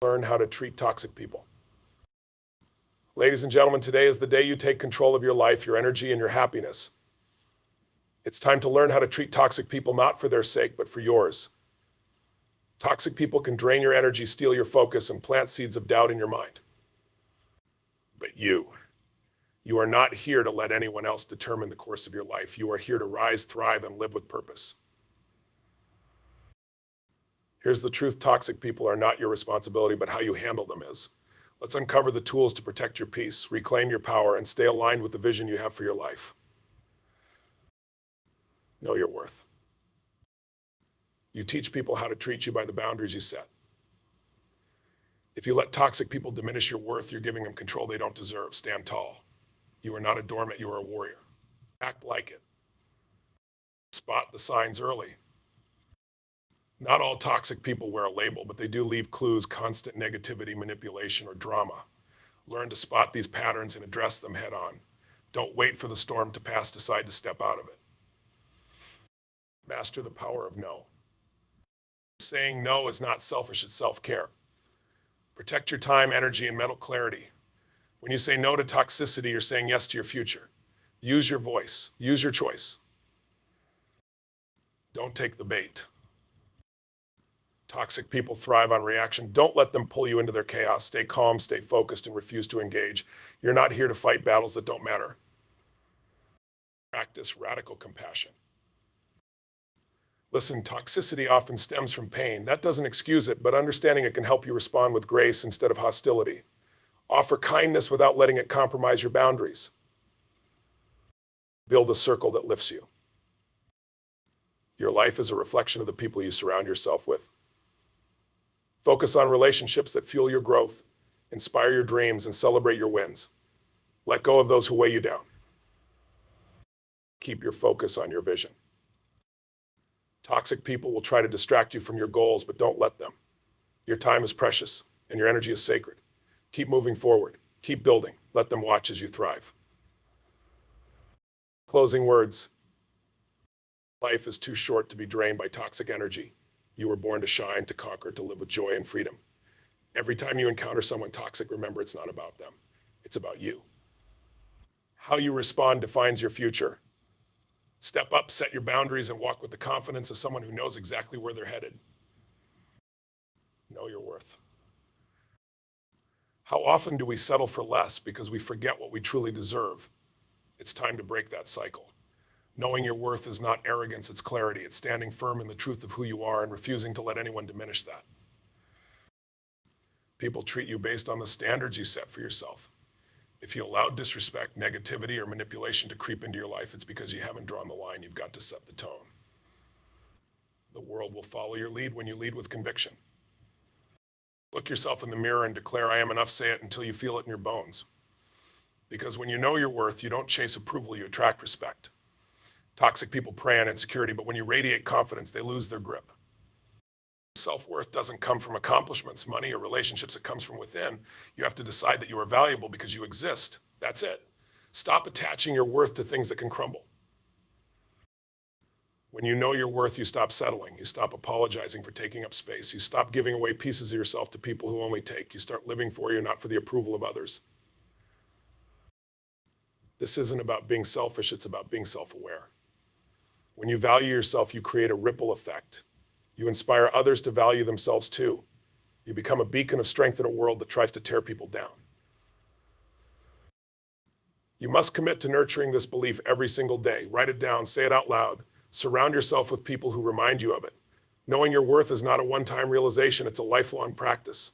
Learn how to treat toxic people. Ladies and gentlemen, today is the day you take control of your life, your energy, and your happiness. It's time to learn how to treat toxic people not for their sake, but for yours. Toxic people can drain your energy, steal your focus, and plant seeds of doubt in your mind. But you are not here to let anyone else determine the course of your life. You are here to rise, thrive, and live with purpose. Here's the truth: toxic people are not your responsibility, but how you handle them is. Let's uncover the tools to protect your peace, reclaim your power, and stay aligned with the vision you have for your life. Know your worth. You teach people how to treat you by the boundaries you set. If you let toxic people diminish your worth, you're giving them control they don't deserve. Stand tall. You are not a doormat, you are a warrior. Act like it. Spot the signs early. Not all toxic people wear a label, but they do leave clues: constant negativity, manipulation, or drama. Learn to spot these patterns and address them head on. Don't wait for the storm to pass, decide to step out of it. Master the power of no. Saying no is not selfish, it's self-care. Protect your time, energy, and mental clarity. When you say no to toxicity, you're saying yes to your future. Use your voice, use your choice. Don't take the bait. Toxic people thrive on reaction. Don't let them pull you into their chaos. Stay calm, stay focused, and refuse to engage. You're not here to fight battles that don't matter. Practice radical compassion. Listen, toxicity often stems from pain. That doesn't excuse it, but understanding it can help you respond with grace instead of hostility. Offer kindness without letting it compromise your boundaries. Build a circle that lifts you. Your life is a reflection of the people you surround yourself with. Focus on relationships that fuel your growth, inspire your dreams, and celebrate your wins. Let go of those who weigh you down. Keep your focus on your vision. Toxic people will try to distract you from your goals, but don't let them. Your time is precious, and your energy is sacred. Keep moving forward. Keep building. Let them watch as you thrive. Closing words. Life is too short to be drained by toxic energy. You were born to shine, to conquer, to live with joy and freedom. Every time you encounter someone toxic, remember it's not about them. It's about you. How you respond defines your future. Step up, set your boundaries, and walk with the confidence of someone who knows exactly where they're headed. Know your worth. How often do we settle for less because we forget what we truly deserve? It's time to break that cycle. Knowing your worth is not arrogance, it's clarity. It's standing firm in the truth of who you are and refusing to let anyone diminish that. People treat you based on the standards you set for yourself. If you allow disrespect, negativity, or manipulation to creep into your life, it's because you haven't drawn the line. You've got to set the tone. The world will follow your lead when you lead with conviction. Look yourself in the mirror and declare, "I am enough." Say it until you feel it in your bones. Because when you know your worth, you don't chase approval, you attract respect. Toxic people prey on insecurity, but when you radiate confidence, they lose their grip. Self-worth doesn't come from accomplishments, money, or relationships. It comes from within. You have to decide that you are valuable because you exist. That's it. Stop attaching your worth to things that can crumble. When you know your worth, you stop settling. You stop apologizing for taking up space. You stop giving away pieces of yourself to people who only take. You start living for you, not for the approval of others. This isn't about being selfish, it's about being self-aware. When you value yourself, you create a ripple effect. You inspire others to value themselves too. You become a beacon of strength in a world that tries to tear people down. You must commit to nurturing this belief every single day. Write it down, say it out loud. Surround yourself with people who remind you of it. Knowing your worth is not a one-time realization, it's a lifelong practice.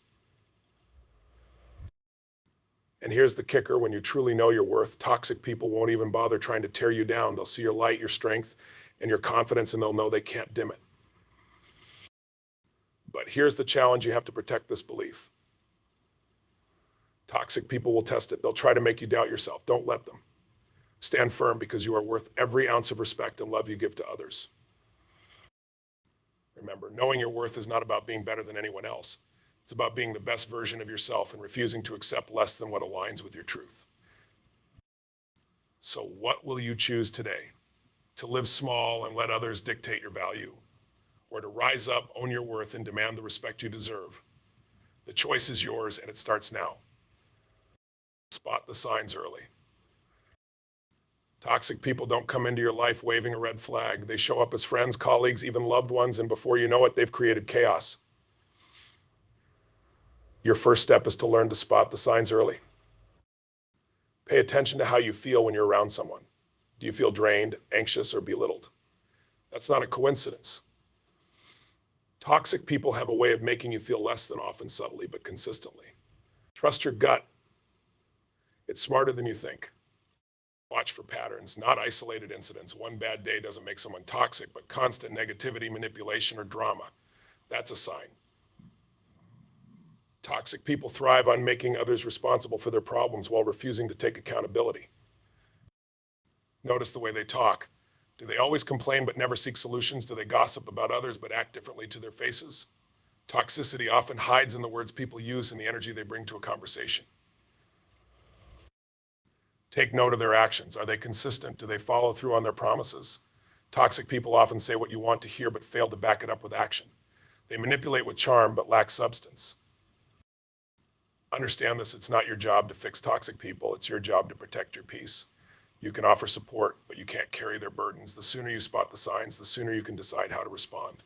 And here's the kicker: when you truly know your worth, toxic people won't even bother trying to tear you down. They'll see your light, your strength, and your confidence, and they'll know they can't dim it. But here's the challenge: you have to protect this belief. Toxic people will test it. They'll try to make you doubt yourself. Don't let them. Stand firm, because you are worth every ounce of respect and love you give to others. Remember, knowing your worth is not about being better than anyone else. It's about being the best version of yourself and refusing to accept less than what aligns with your truth. So what will you choose today? To live small and let others dictate your value? Or to rise up, own your worth, and demand the respect you deserve? The choice is yours, and it starts now. Spot the signs early. Toxic people don't come into your life waving a red flag. They show up as friends, colleagues, even loved ones, and before you know it, they've created chaos. Your first step is to learn to spot the signs early. Pay attention to how you feel when you're around someone. Do you feel drained, anxious, or belittled? That's not a coincidence. Toxic people have a way of making you feel less than, often subtly, but consistently. Trust your gut. It's smarter than you think. Watch for patterns, not isolated incidents. One bad day doesn't make someone toxic, but constant negativity, manipulation, or drama. That's a sign. Toxic people thrive on making others responsible for their problems while refusing to take accountability. Notice the way they talk. Do they always complain but never seek solutions? Do they gossip about others but act differently to their faces? Toxicity often hides in the words people use and the energy they bring to a conversation. Take note of their actions. Are they consistent? Do they follow through on their promises? Toxic people often say what you want to hear but fail to back it up with action. They manipulate with charm but lack substance. Understand this, it's not your job to fix toxic people. It's your job to protect your peace. You can offer support, but you can't carry their burdens. The sooner you spot the signs, the sooner you can decide how to respond.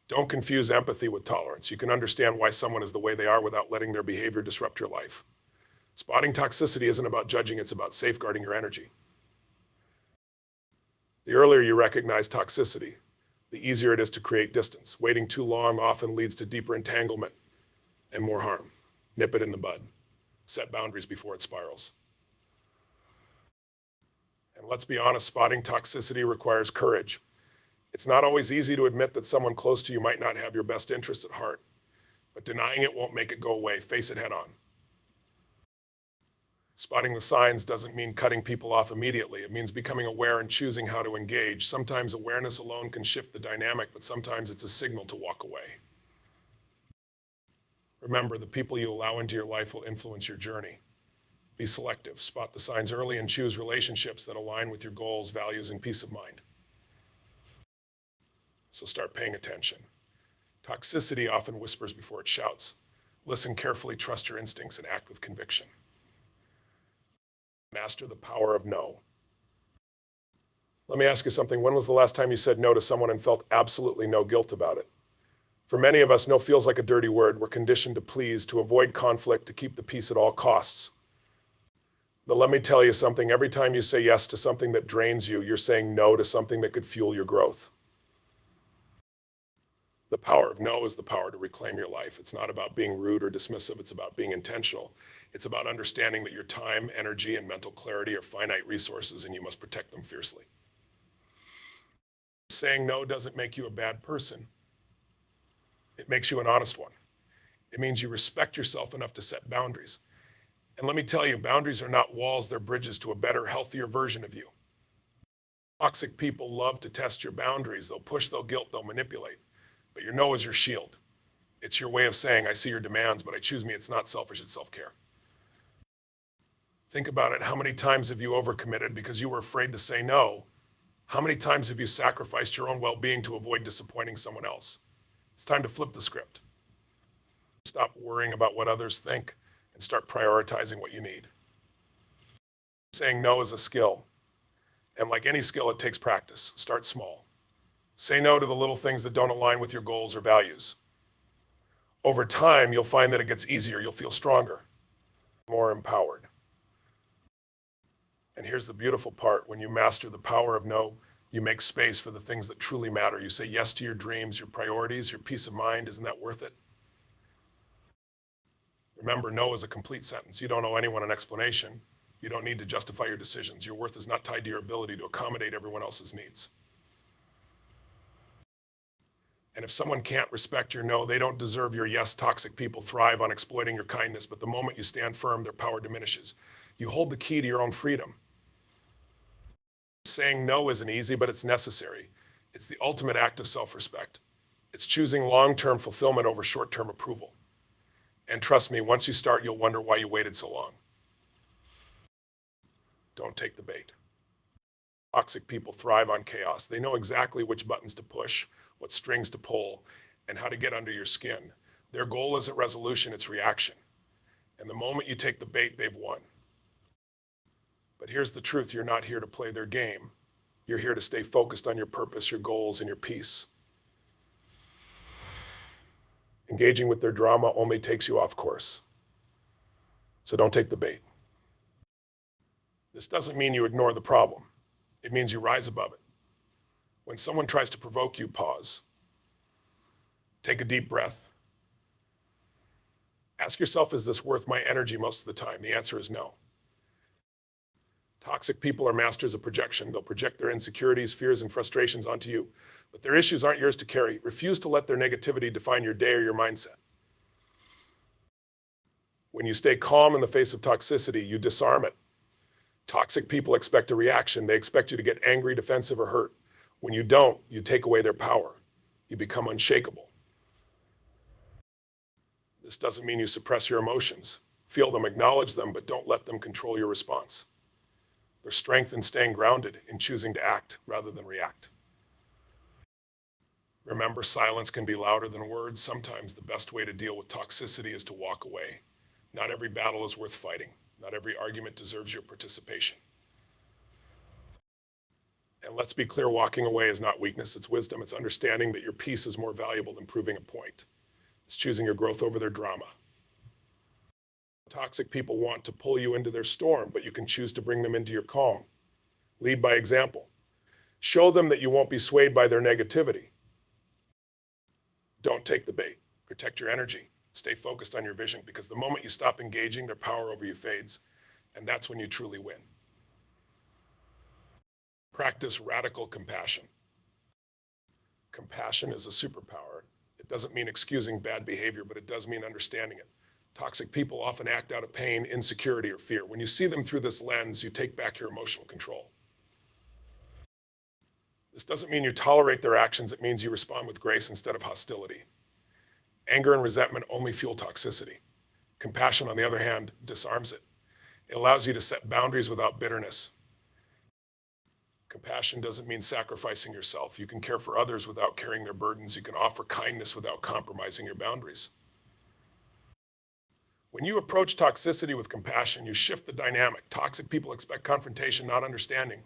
Don't confuse empathy with tolerance. You can understand why someone is the way they are without letting their behavior disrupt your life. Spotting toxicity isn't about judging, it's about safeguarding your energy. The earlier you recognize toxicity, the easier it is to create distance. Waiting too long often leads to deeper entanglement and more harm. Nip it in the bud. Set boundaries before it spirals. And let's be honest, spotting toxicity requires courage. It's not always easy to admit that someone close to you might not have your best interests at heart, but denying it won't make it go away. Face it head on. Spotting the signs doesn't mean cutting people off immediately. It means becoming aware and choosing how to engage. Sometimes awareness alone can shift the dynamic, but sometimes it's a signal to walk away. Remember, the people you allow into your life will influence your journey. Be selective, spot the signs early, and choose relationships that align with your goals, values, and peace of mind. So start paying attention. Toxicity often whispers before it shouts. Listen carefully, trust your instincts, and act with conviction. Master the power of no. Let me ask you something. When was the last time you said no to someone and felt absolutely no guilt about it? For many of us, no feels like a dirty word. We're conditioned to please, to avoid conflict, to keep the peace at all costs. But let me tell you something. Every time you say yes to something that drains you, you're saying no to something that could fuel your growth. The power of no is the power to reclaim your life. It's not about being rude or dismissive. It's about being intentional. It's about understanding that your time, energy, and mental clarity are finite resources and you must protect them fiercely. Saying no doesn't make you a bad person. It makes you an honest one. It means you respect yourself enough to set boundaries. And let me tell you, boundaries are not walls, they're bridges to a better, healthier version of you. Toxic people love to test your boundaries. They'll push, they'll guilt, they'll manipulate. But your no is your shield. It's your way of saying, I see your demands, but I choose me. It's not selfish, it's self-care. Think about it. How many times have you overcommitted because you were afraid to say no? How many times have you sacrificed your own well-being to avoid disappointing someone else? It's time to flip the script. Stop worrying about what others think and start prioritizing what you need. Saying no is a skill. And like any skill, it takes practice. Start small. Say no to the little things that don't align with your goals or values. Over time, you'll find that it gets easier. You'll feel stronger, more empowered. And here's the beautiful part. When you master the power of no, you make space for the things that truly matter. You say yes to your dreams, your priorities, your peace of mind. Isn't that worth it? Remember, no is a complete sentence. You don't owe anyone an explanation. You don't need to justify your decisions. Your worth is not tied to your ability to accommodate everyone else's needs. And if someone can't respect your no, they don't deserve your yes. Toxic people thrive on exploiting your kindness, but the moment you stand firm, their power diminishes. You hold the key to your own freedom. Saying no isn't easy, but it's necessary. It's the ultimate act of self-respect. It's choosing long-term fulfillment over short-term approval. And trust me, once you start, you'll wonder why you waited so long. Don't take the bait. Toxic people thrive on chaos. They know exactly which buttons to push, what strings to pull, and how to get under your skin. Their goal isn't resolution, it's reaction. And the moment you take the bait, they've won. But here's the truth, you're not here to play their game. You're here to stay focused on your purpose, your goals, and your peace. Engaging with their drama only takes you off course. So don't take the bait. This doesn't mean you ignore the problem. It means you rise above it. When someone tries to provoke you, pause. Take a deep breath. Ask yourself, is this worth my energy most of the time? The answer is no. Toxic people are masters of projection. They'll project their insecurities, fears, and frustrations onto you. But their issues aren't yours to carry. Refuse to let their negativity define your day or your mindset. When you stay calm in the face of toxicity, you disarm it. Toxic people expect a reaction. They expect you to get angry, defensive, or hurt. When you don't, you take away their power. You become unshakable. This doesn't mean you suppress your emotions. Feel them, acknowledge them, but don't let them control your response. There's strength in staying grounded, in choosing to act rather than react. Remember, silence can be louder than words. Sometimes the best way to deal with toxicity is to walk away. Not every battle is worth fighting. Not every argument deserves your participation. And let's be clear, walking away is not weakness, it's wisdom. It's understanding that your peace is more valuable than proving a point. It's choosing your growth over their drama. Toxic people want to pull you into their storm, but you can choose to bring them into your calm. Lead by example. Show them that you won't be swayed by their negativity. Don't take the bait. Protect your energy. Stay focused on your vision, because the moment you stop engaging, their power over you fades, and that's when you truly win. Practice radical compassion. Compassion is a superpower. It doesn't mean excusing bad behavior, but it does mean understanding it. Toxic people often act out of pain, insecurity, or fear. When you see them through this lens, you take back your emotional control. This doesn't mean you tolerate their actions. It means you respond with grace instead of hostility. Anger and resentment only fuel toxicity. Compassion, on the other hand, disarms it. It allows you to set boundaries without bitterness. Compassion doesn't mean sacrificing yourself. You can care for others without carrying their burdens. You can offer kindness without compromising your boundaries. When you approach toxicity with compassion, you shift the dynamic. Toxic people expect confrontation, not understanding.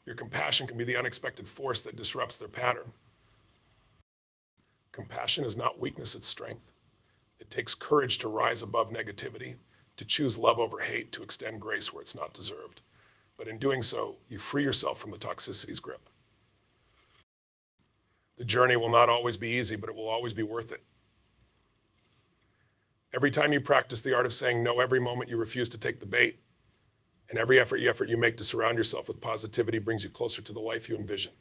Your compassion can be the unexpected force that disrupts their pattern. Compassion is not weakness, it's strength. It takes courage to rise above negativity, to choose love over hate, to extend grace where it's not deserved. But in doing so, you free yourself from the toxicity's grip. The journey will not always be easy, but it will always be worth it. Every time you practice the art of saying no, every moment you refuse to take the bait, and every effort you make to surround yourself with positivity brings you closer to the life you envision.